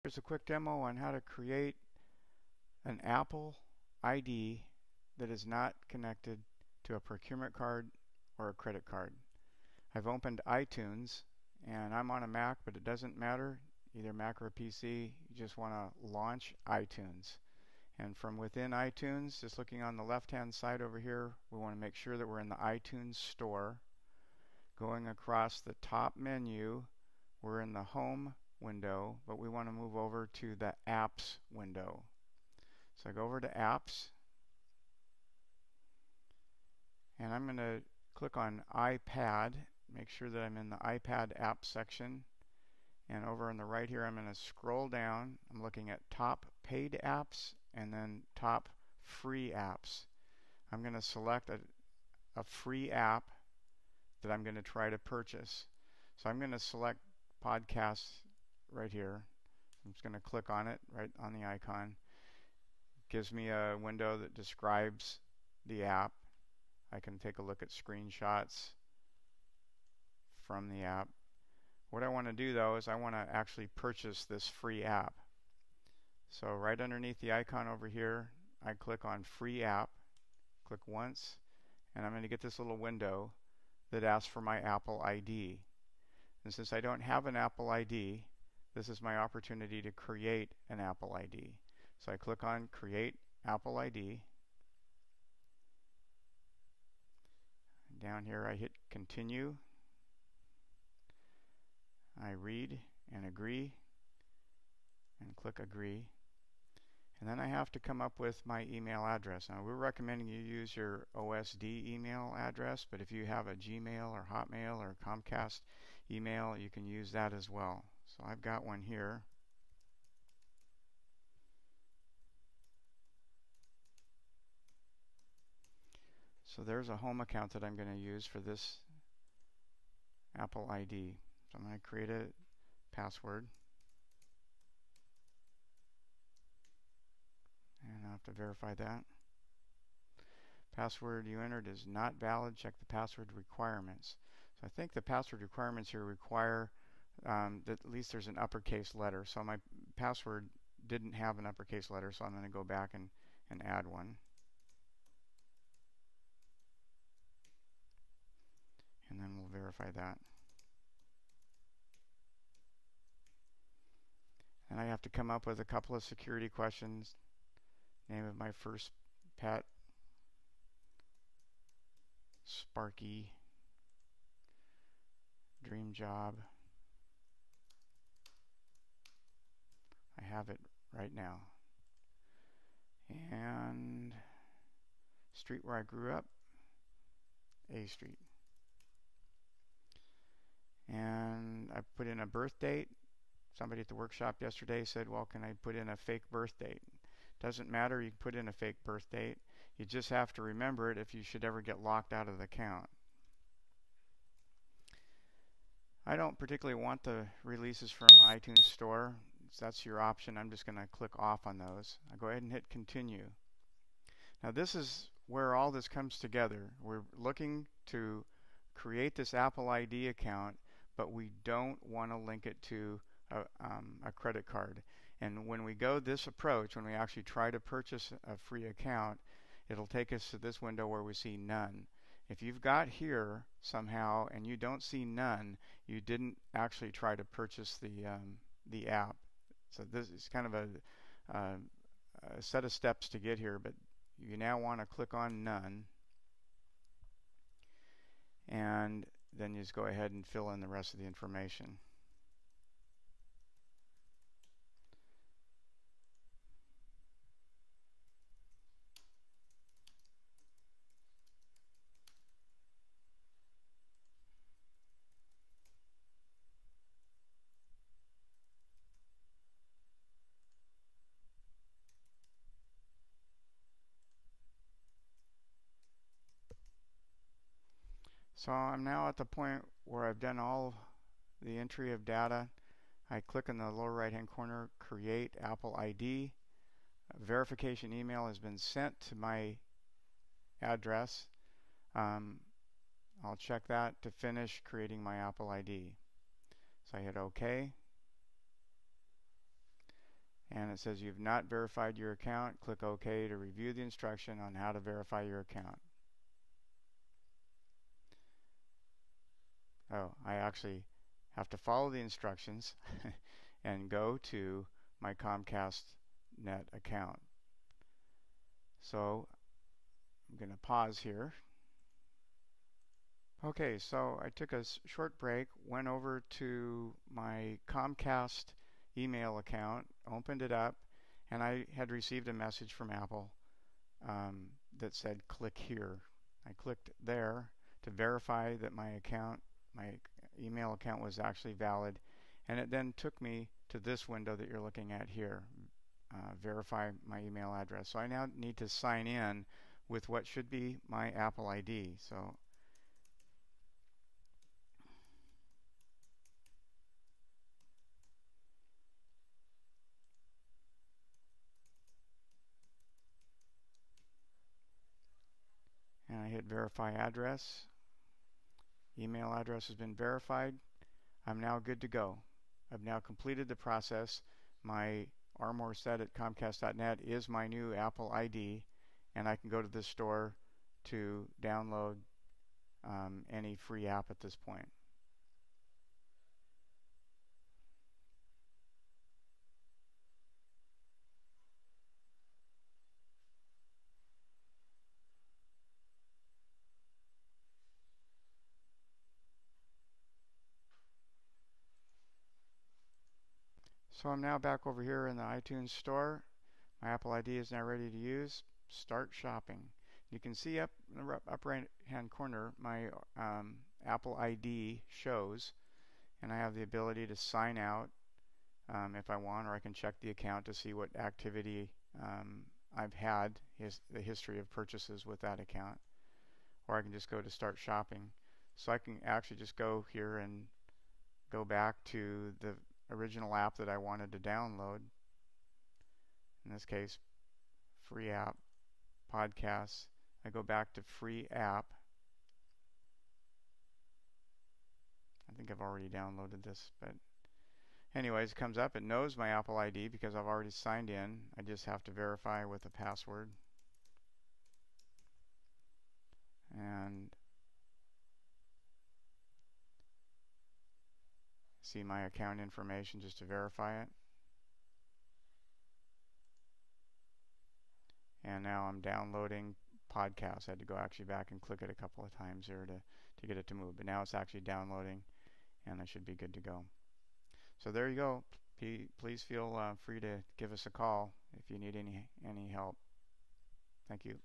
Here's a quick demo on how to create an Apple ID that is not connected to a procurement card or a credit card. I've opened iTunes and I'm on a Mac, but it doesn't matter, either Mac or PC. You just want to launch iTunes. And from within iTunes, just looking on the left-hand side over here, we want to make sure that we're in the iTunes Store. Going across the top menu, we're in the Home window, but we want to move over to the Apps window. So I go over to Apps, and I'm going to click on iPad, make sure that I'm in the iPad app section. And over on the right here, I'm going to scroll down. I'm looking at top paid apps and then top free apps. I'm going to select a free app that I'm going to try to purchase. So I'm going to select Podcasts right here. I'm just going to click on it right on the icon. It gives me a window that describes the app. I can take a look at screenshots from the app. What I want to do though is I want to actually purchase this free app. So right underneath the icon over here, I click on free app, click once, and I'm going to get this little window that asks for my Apple ID. And since I don't have an Apple ID, this is my opportunity to create an Apple ID. So I click on Create Apple ID. Down here I hit Continue. I read and agree and click Agree. And then I have to come up with my email address. Now we're recommending you use your OSD email address, but if you have a Gmail or Hotmail or Comcast email, you can use that as well. So I've got one here. So there's a home account that I'm going to use for this Apple ID. So I'm going to create a password. And I'll have to verify that. Password you entered is not valid. Check the password requirements. So I think the password requirements here require that at least there's an uppercase letter. So my password didn't have an uppercase letter, so I'm going to go back and add one. And then we'll verify that. And I have to come up with a couple of security questions. Name of my first pet, Sparky, dream job. I have it right now. And street where I grew up, A Street. And I put in a birth date. Somebody at the workshop yesterday said, well, can I put in a fake birth date? Doesn't matter, you can put in a fake birth date. You just have to remember it if you should ever get locked out of the account. I don't particularly want the releases from iTunes Store. So that's your option. I'm just going to click off on those. I'll go ahead and hit continue. Now this is where all this comes together. We're looking to create this Apple ID account, but we don't want to link it to a credit card. And when we go this approach, when we actually try to purchase a free account, it'll take us to this window where we see none. If you've got here somehow and you don't see none, you didn't actually try to purchase the app. So this is kind of a set of steps to get here, but you now want to click on none, and then you just go ahead and fill in the rest of the information. So I'm now at the point where I've done all the entry of data. I click in the lower right hand corner, create Apple ID. A verification email has been sent to my address. I'll check that to finish creating my Apple ID. So I hit OK. and it says you've not verified your account. Click OK to review the instruction on how to verify your account. Oh, I actually have to follow the instructions and go to my Comcast Net account. So I'm going to pause here. Okay, so I took a short break, went over to my Comcast email account, opened it up, and I had received a message from Apple that said click here. I clicked there to verify that my email account was actually valid, and it then took me to this window that you're looking at here, verify my email address. So I now need to sign in with what should be my Apple ID. So and I hit verify address. Email address has been verified. I'm now good to go. I've now completed the process. My rmoreset@comcast.net is my new Apple ID, and I can go to the store to download any free app at this point. So I'm now back over here in the iTunes store. My Apple ID is now ready to use. Start shopping. You can see up in the upper right hand corner my Apple ID shows, and I have the ability to sign out if I want, or I can check the account to see what activity I've had, the history of purchases with that account, or I can just go to start shopping. So I can actually just go here and go back to the original app that I wanted to download. In this case, free app, podcasts. I go back to free app. I think I've already downloaded this, but anyways, it comes up. It knows my Apple ID because I've already signed in. I just have to verify with a password. And see my account information just to verify it. And now I'm downloading podcasts. I had to go actually back and click it a couple of times here to get it to move. But now it's actually downloading, and I should be good to go. So there you go. Please feel free to give us a call if you need any help. Thank you.